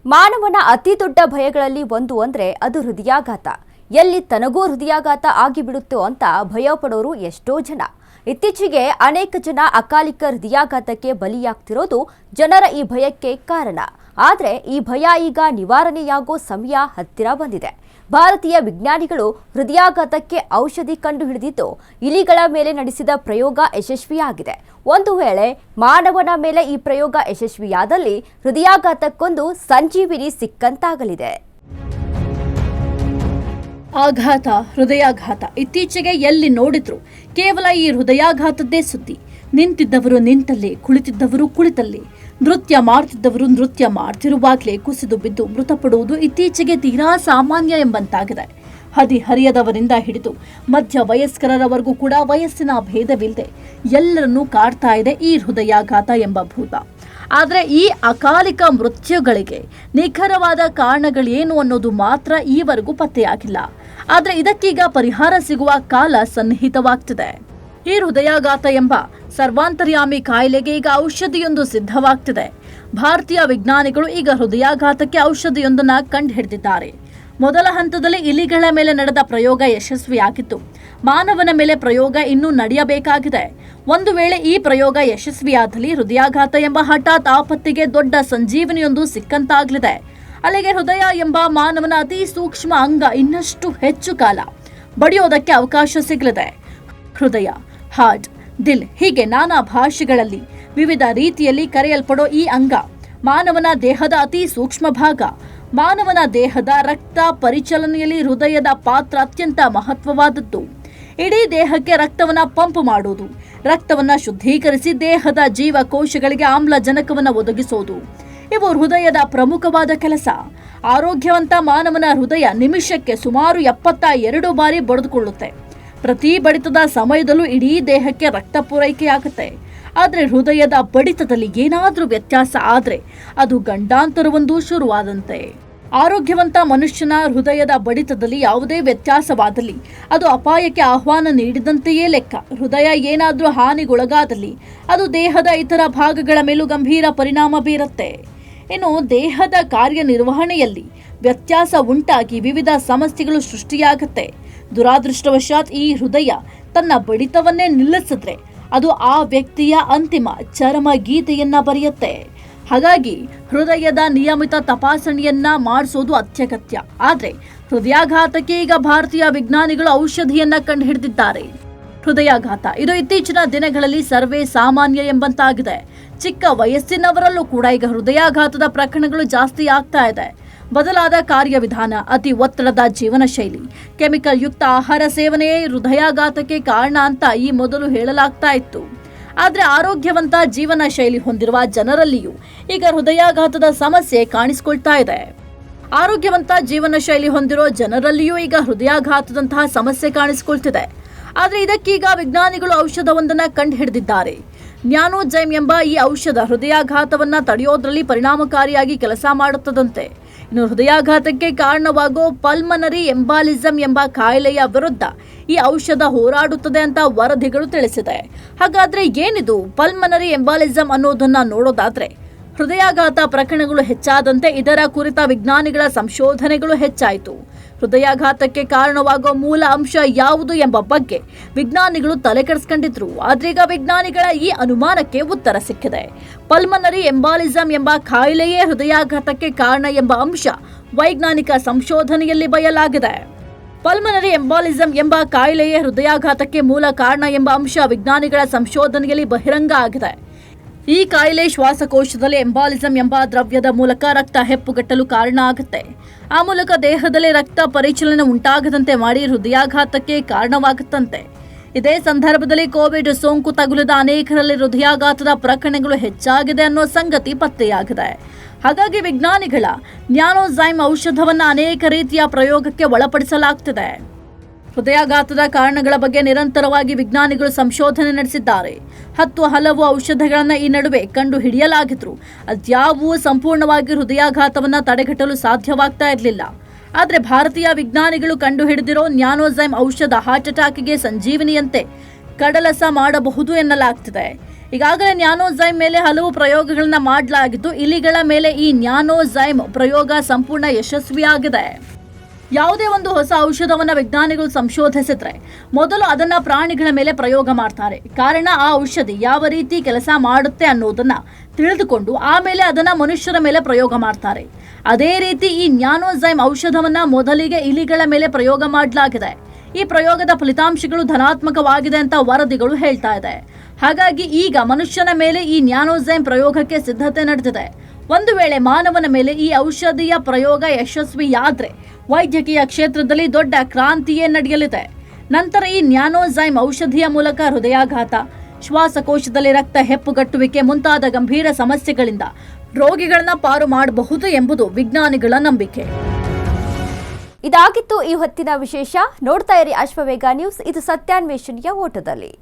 ಮಾನವನ ಅತಿ ದೊಡ್ಡ ಭಯಗಳಲ್ಲಿ ಒಂದು ಅಂದ್ರೆ ಅದು ಹೃದಯಾಘಾತ. ಎಲ್ಲಿ ತನಗೂ ಹೃದಯಾಘಾತ ಆಗಿಬಿಡುತ್ತೋ ಅಂತ ಭಯಪಡೋರು ಎಷ್ಟೋ ಜನ. ಇತ್ತೀಚೆಗೆ ಅನೇಕ ಜನ ಅಕಾಲಿಕ ಹೃದಯಾಘಾತಕ್ಕೆ ಬಲಿಯಾಗ್ತಿರೋದು ಜನರ ಈ ಭಯಕ್ಕೆ ಕಾರಣ. ಆದರೆ ಈ ಭಯ ಈಗ ನಿವಾರಣೆಯಾಗೋ ಸಮಯ ಹತ್ತಿರ ಬಂದಿದೆ. ಭಾರತೀಯ ವಿಜ್ಞಾನಿಗಳು ಹೃದಯಾಘಾತಕ್ಕೆ ಔಷಧಿ ಕಂಡುಹಿಡಿದಿದ್ದು ಇಲಿಗಳ ಮೇಲೆ ನಡೆಸಿದ ಪ್ರಯೋಗ ಯಶಸ್ವಿಯಾಗಿದೆ. ಒಂದು ವೇಳೆ ಮಾನವನ ಮೇಲೆ ಈ ಪ್ರಯೋಗ ಯಶಸ್ವಿಯಾದಲ್ಲಿ ಹೃದಯಾಘಾತಕ್ಕೊಂದು ಸಂಜೀವಿನಿ ಸಿಕ್ಕಂತಾಗಲಿದೆ. ಆಘಾತ, ಹೃದಯಾಘಾತ ಇತ್ತೀಚೆಗೆ ಎಲ್ಲಿ ನೋಡಿದ್ರು ಕೇವಲ ಈ ಹೃದಯಾಘಾತದ್ದೇ ಸುದ್ದಿ. ನಿಂತಿದ್ದವರು ನಿಂತಲ್ಲೇ, ಕುಳಿತಿದ್ದವರು ಕುಳಿತಲ್ಲೇ, ನೃತ್ಯ ಮಾಡ್ತಿದ್ದವರು ನೃತ್ಯ ಮಾಡ್ತಿರುವಾಗಲೇ ಕುಸಿದು ಬಿದ್ದು ಮೃತಪಡುವುದು ಇತ್ತೀಚೆಗೆ ತೀರಾ ಸಾಮಾನ್ಯ ಎಂಬಂತಾಗಿದೆ. ಹದಿಹರಿಯದವರಿಂದ ಹಿಡಿದು ಮಧ್ಯ ವಯಸ್ಕರವರೆಗೂ ಕೂಡ ವಯಸ್ಸಿನ ಭೇದವಿಲ್ಲದೆ ಎಲ್ಲರನ್ನೂ ಕಾಡ್ತಾ ಇದೆ ಈ ಹೃದಯಾಘಾತ ಎಂಬ ಭೂತ. ಆದರೆ ಈ ಅಕಾಲಿಕ ಮೃತ್ಯುಗಳಿಗೆ ನಿಖರವಾದ ಕಾರಣಗಳೇನು ಅನ್ನೋದು ಮಾತ್ರ ಈವರೆಗೂ ಪತ್ತೆಯಾಗಿಲ್ಲ. ಆದರೆ ಇದಕ್ಕೀಗ ಪರಿಹಾರ ಸಿಗುವ ಕಾಲ ಸನ್ನಿಹಿತವಾಗ್ತಿದೆ. ಈ ಹೃದಯಾಘಾತ ಎಂಬ ಸರ್ವಾಂತರ್ಯಾಮಿ ಕಾಯಿಲೆಗೆ ಈಗ ಔಷಧಿಯೊಂದು ಸಿದ್ಧವಾಗ್ತಿದೆ. ಭಾರತೀಯ ವಿಜ್ಞಾನಿಗಳು ಈಗ ಹೃದಯಾಘಾತಕ್ಕೆ ಔಷಧಿಯೊಂದನ್ನು ಕಂಡುಹಿಡಿದಿದ್ದಾರೆ. ಮೊದಲ ಹಂತದಲ್ಲಿ ಇಲಿಗಳ ಮೇಲೆ ನಡೆದ ಪ್ರಯೋಗ ಯಶಸ್ವಿಯಾಗಿತ್ತು. ಮಾನವನ ಮೇಲೆ ಪ್ರಯೋಗ ಇನ್ನೂ ನಡೆಯಬೇಕಾಗಿದೆ. ಒಂದು ವೇಳೆ ಈ ಪ್ರಯೋಗ ಯಶಸ್ವಿಯಾದಲ್ಲಿ ಹೃದಯಾಘಾತ ಎಂಬ ಹಠಾತ್ ಆಪತ್ತಿಗೆ ದೊಡ್ಡ ಸಂಜೀವನಿಯೊಂದು ಸಿಕ್ಕಂತಾಗಲಿದೆ. ಅಲ್ಲಿಗೆ ಹೃದಯ ಎಂಬ ಮಾನವನ ಅತಿ ಸೂಕ್ಷ್ಮ ಅಂಗ ಇನ್ನಷ್ಟು ಹೆಚ್ಚು ಕಾಲ ಬಡಿಯೋದಕ್ಕೆ ಅವಕಾಶ ಸಿಗಲಿದೆ. ಹೃದಯ, ಹಾರ್ಟ್, ದಿಲ್ ಹೀಗೆ ನಾನಾ ಭಾಷೆಗಳಲ್ಲಿ ವಿವಿಧ ರೀತಿಯಲ್ಲಿ ಕರೆಯಲ್ಪಡೋ ಈ ಅಂಗ ಮಾನವನ ದೇಹದ ಅತಿ ಸೂಕ್ಷ್ಮ ಭಾಗ. ಮಾನವನ ದೇಹದ ರಕ್ತ ಪರಿಚಲನೆಯಲ್ಲಿ ಹೃದಯದ ಪಾತ್ರ ಅತ್ಯಂತ ಮಹತ್ವವಾದದ್ದು. ಇಡೀ ದೇಹಕ್ಕೆ ರಕ್ತವನ್ನ ಪಂಪ್ ಮಾಡುವುದು, ರಕ್ತವನ್ನ ಶುದ್ಧೀಕರಿಸಿ ದೇಹದ ಜೀವಕೋಶಗಳಿಗೆ ಆಮ್ಲಜನಕವನ್ನು ಒದಗಿಸೋದು ಇವು ಹೃದಯದ ಪ್ರಮುಖವಾದ ಕೆಲಸ. ಆರೋಗ್ಯವಂತ ಮಾನವನ ಹೃದಯ ನಿಮಿಷಕ್ಕೆ ಸುಮಾರು 72 ಬಾರಿ ಬಡಿದುಕೊಳ್ಳುತ್ತೆ. ಪ್ರತಿ ಬಡಿತದ ಸಮಯದಲ್ಲೂ ಇಡೀ ದೇಹಕ್ಕೆ ರಕ್ತ ಪೂರೈಕೆಯಾಗುತ್ತೆ. ಆದರೆ ಹೃದಯದ ಬಡಿತದಲ್ಲಿ ಏನಾದರೂ ವ್ಯತ್ಯಾಸ ಆದರೆ ಅದು ಗಂಡಾಂತರವೊಂದು ಶುರುವಾದಂತೆ. ಆರೋಗ್ಯವಂತ ಮನುಷ್ಯನ ಹೃದಯದ ಬಡಿತದಲ್ಲಿ ಯಾವುದೇ ವ್ಯತ್ಯಾಸವಾದಲ್ಲಿ ಅದು ಅಪಾಯಕ್ಕೆ ಆಹ್ವಾನ ನೀಡಿದಂತೆಯೇ ಲೆಕ್ಕ. ಹೃದಯ ಏನಾದರೂ ಹಾನಿಗೊಳಗಾದಲ್ಲಿ ಅದು ದೇಹದ ಇತರ ಭಾಗಗಳ ಮೇಲೂ ಗಂಭೀರ ಪರಿಣಾಮ ಬೀರುತ್ತೆ. ಇನ್ನು ದೇಹದ ಕಾರ್ಯನಿರ್ವಹಣೆಯಲ್ಲಿ ವ್ಯತ್ಯಾಸ ಉಂಟಾಗಿ ವಿವಿಧ ಸಮಸ್ಯೆಗಳು ಸೃಷ್ಟಿಯಾಗುತ್ತೆ. ದುರಾದೃಷ್ಟವಶಾತ್ ಈ ಹೃದಯ ತನ್ನ ಬಡಿತವನ್ನೇ ನಿಲ್ಲಿಸಿದ್ರೆ ಅದು ಆ ವ್ಯಕ್ತಿಯ ಅಂತಿಮ ಚರಮ ಗೀತೆಯನ್ನ ಬರೆಯುತ್ತೆ. ಹಾಗಾಗಿ ಹೃದಯದ ನಿಯಮಿತ ತಪಾಸಣೆಯನ್ನ ಮಾಡಿಸೋದು ಅತ್ಯಗತ್ಯ. ಆದರೆ ಹೃದಯಾಘಾತಕ್ಕೆ ಈಗ ಭಾರತೀಯ ವಿಜ್ಞಾನಿಗಳು ಔಷಧಿಯನ್ನ ಕಂಡುಹಿಡಿದಿದ್ದಾರೆ. ಹೃದಯಾಘಾತ ಇದು ಇತ್ತೀಚಿನ ದಿನಗಳಲ್ಲಿ ಸರ್ವೇ ಸಾಮಾನ್ಯ ಎಂಬಂತಾಗಿದೆ. ಚಿಕ್ಕ ವಯಸ್ಸಿನವರಲ್ಲೂ ಕೂಡ ಈಗ ಹೃದಯಾಘಾತದ ಪ್ರಕರಣಗಳು ಜಾಸ್ತಿ ಆಗ್ತಾ ಇದೆ. ಬದಲಾದ ಕಾರ್ಯವಿಧಾನ, ಅತಿ ಒತ್ತಡದ ಜೀವನ ಶೈಲಿ, ಕೆಮಿಕಲ್ ಯುಕ್ತ ಆಹಾರ ಸೇವನೆಯೇ ಹೃದಯಾಘಾತಕ್ಕೆ ಕಾರಣ ಅಂತ ಈ ಮೊದಲು ಹೇಳಲಾಗ್ತಾ ಇತ್ತು. ಆದರೆ ಆರೋಗ್ಯವಂತ ಜೀವನ ಶೈಲಿ ಹೊಂದಿರುವ ಜನರಲ್ಲಿಯೂ ಈಗ ಹೃದಯಾಘಾತದ ಸಮಸ್ಯೆ ಕಾಣಿಸಿಕೊಳ್ತಾ ಇದೆ. ಆರೋಗ್ಯವಂತ ಜೀವನ ಶೈಲಿ ಹೊಂದಿರೋ ಜನರಲ್ಲಿಯೂ ಈಗ ಹೃದಯಾಘಾತದಂತಹ ಸಮಸ್ಯೆ ಕಾಣಿಸಿಕೊಳ್ತಿದೆ. ಆದರೆ ಇದಕ್ಕೀಗ ವಿಜ್ಞಾನಿಗಳು ಔಷಧವೊಂದನ್ನು ಕಂಡುಹಿಡಿದಿದ್ದಾರೆ. ನ್ಯಾನೋಜೈಮ್ ಎಂಬ ಈ ಔಷಧ ಹೃದಯಾಘಾತವನ್ನ ತಡೆಯೋದ್ರಲ್ಲಿ ಪರಿಣಾಮಕಾರಿಯಾಗಿ ಕೆಲಸ ಮಾಡುತ್ತದಂತೆ. ಇನ್ನು ಹೃದಯಾಘಾತಕ್ಕೆ ಕಾರಣವಾಗೋ ಪಲ್ಮನರಿ ಎಂಬಾಲಿಸಮ್ ಎಂಬ ಕಾಯಿಲೆಯ ವಿರುದ್ಧ ಈ ಔಷಧ ಹೋರಾಡುತ್ತದೆ ಅಂತ ವರದಿಗಳು ತಿಳಿಸಿದೆ. ಹಾಗಾದ್ರೆ ಏನಿದು ಪಲ್ಮನರಿ ಎಂಬಾಲಿಸಮ್ ಅನ್ನೋದನ್ನ ನೋಡೋದಾದ್ರೆ, ಹೃದಯಾಘಾತ ಪ್ರಕರಣಗಳು ಹೆಚ್ಚಾದಂತೆ ಇದರ ಕುರಿತ ವಿಜ್ಞಾನಿಗಳ ಸಂಶೋಧನೆಗಳು ಹೆಚ್ಚಾಯಿತು. ಹೃದಯಾಘಾತಕ್ಕೆ ಕಾರಣವಾಗುವ ಮೂಲ ಅಂಶ ಯಾವುದು ಎಂಬ ಬಗ್ಗೆ ವಿಜ್ಞಾನಿಗಳು ತಲೆ ಕೆಡಿಸ್ಕೊಂಡಿದ್ರು. ಆದ್ರೀಗ ವಿಜ್ಞಾನಿಗಳ ಈ ಅನುಮಾನಕ್ಕೆ ಉತ್ತರ ಸಿಕ್ಕಿದೆ. ಪಲ್ಮನರಿ ಎಂಬಾಲಿಸಮ್ ಎಂಬ ಕಾಯಿಲೆಯೇ ಹೃದಯಾಘಾತಕ್ಕೆ ಕಾರಣ ಎಂಬ ಅಂಶ ವೈಜ್ಞಾನಿಕ ಸಂಶೋಧನೆಯಲ್ಲಿ ಬಯಲಾಗಿದೆ. ಪಲ್ಮನರಿ ಎಂಬಾಲಿಸಮ್ ಎಂಬ ಕಾಯಿಲೆಯೇ ಹೃದಯಾಘಾತಕ್ಕೆ ಮೂಲ ಕಾರಣ ಎಂಬ ಅಂಶ ವಿಜ್ಞಾನಿಗಳ ಸಂಶೋಧನೆಯಲ್ಲಿ ಬಹಿರಂಗ ಆಗಿದೆ. ಈ ಕಾಯಿಲೆ ಶ್ವಾಸಕೋಶದಲ್ಲಿ ಎಂಬಾಲಿಸಮ್ ಎಂಬ ದ್ರವ್ಯದ ಮೂಲಕ ರಕ್ತ ಹೆಪ್ಪುಗಟ್ಟಲು ಕಾರಣ ಆಗುತ್ತೆ. ಆ ಮೂಲಕ ದೇಹದಲ್ಲಿ ರಕ್ತ ಪರಿಚಲನೆ ಉಂಟಾಗದಂತೆ ಮಾಡಿ ಹೃದಯಾಘಾತಕ್ಕೆ ಕಾರಣವಾಗುತ್ತಂತೆ. ಇದೇ ಸಂದರ್ಭದಲ್ಲಿ ಕೋವಿಡ್ ಸೋಂಕು ತಗುಲಿದ ಅನೇಕರಲ್ಲಿ ಹೃದಯಾಘಾತದ ಪ್ರಕರಣಗಳು ಹೆಚ್ಚಾಗಿದೆ ಅನ್ನೋ ಸಂಗತಿ ಪತ್ತೆಯಾಗಿದೆ. ಹಾಗಾಗಿ ವಿಜ್ಞಾನಿಗಳ ನ್ಯಾನೋಜೈಮ್ ಔಷಧವನ್ನು ಅನೇಕ ರೀತಿಯ ಪ್ರಯೋಗಕ್ಕೆ ಒಳಪಡಿಸಲಾಗ್ತಿದೆ. ಹೃದಯಾಘಾತದ ಕಾರಣಗಳ ಬಗ್ಗೆ ನಿರಂತರವಾಗಿ ವಿಜ್ಞಾನಿಗಳು ಸಂಶೋಧನೆ ನಡೆಸಿದ್ದಾರೆ. 10 ಹಲವು ಔಷಧಗಳನ್ನು ಈ ನಡುವೆ ಕಂಡು ಹಿಡಿಯಲಾಗಿದ್ರು ಅದ್ಯಾವೂ ಸಂಪೂರ್ಣವಾಗಿ ಹೃದಯಾಘಾತವನ್ನು ತಡೆಗಟ್ಟಲು ಸಾಧ್ಯವಾಗ್ತಾ ಇರಲಿಲ್ಲ. ಆದರೆ ಭಾರತೀಯ ವಿಜ್ಞಾನಿಗಳು ಕಂಡು ಹಿಡಿದಿರೋ ನ್ಯಾನೋಜೈಮ್ ಔಷಧ ಹಾರ್ಟ್ ಅಟ್ಯಾಕ್ಗೆ ಸಂಜೀವನಿಯಂತೆ ಕಡಲಸ ಮಾಡಬಹುದು ಎನ್ನಲಾಗ್ತಿದೆ. ಈಗಾಗಲೇ ನ್ಯಾನೋಝೈಮ್ ಮೇಲೆ ಹಲವು ಪ್ರಯೋಗಗಳನ್ನ ಮಾಡಲಾಗಿದ್ದು, ಇಲಿಗಳ ಮೇಲೆ ಈ ನ್ಯಾನೋಝೈಮ್ ಪ್ರಯೋಗ ಸಂಪೂರ್ಣ ಯಶಸ್ವಿಯಾಗಿದೆ. ಯಾವುದೇ ಒಂದು ಹೊಸ ಔಷಧವನ್ನ ವಿಜ್ಞಾನಿಗಳು ಸಂಶೋಧಿಸಿದ್ರೆ ಮೊದಲು ಅದನ್ನ ಪ್ರಾಣಿಗಳ ಮೇಲೆ ಪ್ರಯೋಗ ಮಾಡ್ತಾರೆ. ಕಾರಣ ಆ ಔಷಧಿ ಯಾವ ರೀತಿ ಕೆಲಸ ಮಾಡುತ್ತೆ ಅನ್ನೋದನ್ನ ತಿಳಿದುಕೊಂಡು ಆಮೇಲೆ ಅದನ್ನ ಮನುಷ್ಯರ ಮೇಲೆ ಪ್ರಯೋಗ ಮಾಡ್ತಾರೆ. ಅದೇ ರೀತಿ ಈ ನ್ಯಾನೋಝೈಮ್ ಔಷಧವನ್ನ ಮೊದಲಿಗೆ ಇಲಿಗಳ ಮೇಲೆ ಪ್ರಯೋಗ ಮಾಡಲಾಗಿದೆ. ಈ ಪ್ರಯೋಗದ ಫಲಿತಾಂಶಗಳು ಧನಾತ್ಮಕವಾಗಿದೆ ಅಂತ ವರದಿಗಳು ಹೇಳ್ತಾ ಇದೆ. ಹಾಗಾಗಿ ಈಗ ಮನುಷ್ಯನ ಮೇಲೆ ಈ ನ್ಯಾನೋಝೈಮ್ ಪ್ರಯೋಗಕ್ಕೆ ಸಿದ್ಧತೆ ನಡೆದಿದೆ. ಒಂದು ವೇಳೆ ಮಾನವನ ಮೇಲೆ ಈ ಔಷಧಿಯ ಪ್ರಯೋಗ ಯಶಸ್ವಿಯಾದ್ರೆ ವೈದ್ಯಕೀಯ ಕ್ಷೇತ್ರದಲ್ಲಿ ದೊಡ್ಡ ಕ್ರಾಂತಿಯೇ ನಡೆಯಲಿದೆ. ನಂತರ ಈ ನ್ಯಾನೋಝೈಮ್ ಔಷಧಿಯ ಮೂಲಕ ಹೃದಯಾಘಾತ, ಶ್ವಾಸಕೋಶದಲ್ಲಿ ರಕ್ತ ಹೆಪ್ಪುಗಟ್ಟುವಿಕೆ ಮುಂತಾದ ಗಂಭೀರ ಸಮಸ್ಯೆಗಳಿಂದ ರೋಗಿಗಳನ್ನ ಪಾರು ಮಾಡಬಹುದು ಎಂಬುದು ವಿಜ್ಞಾನಿಗಳ ನಂಬಿಕೆ. ಇದಾಗಿತ್ತು ಈ ಹೊತ್ತಿನ ವಿಶೇಷ. ನೋಡ್ತಾ ಇರಿ ಅಶ್ವವೇಗ ನ್ಯೂಸ್. ಇದು ಸತ್ಯಾನ್ವೇಷಣೆಯ ಓಟದಲ್ಲಿ.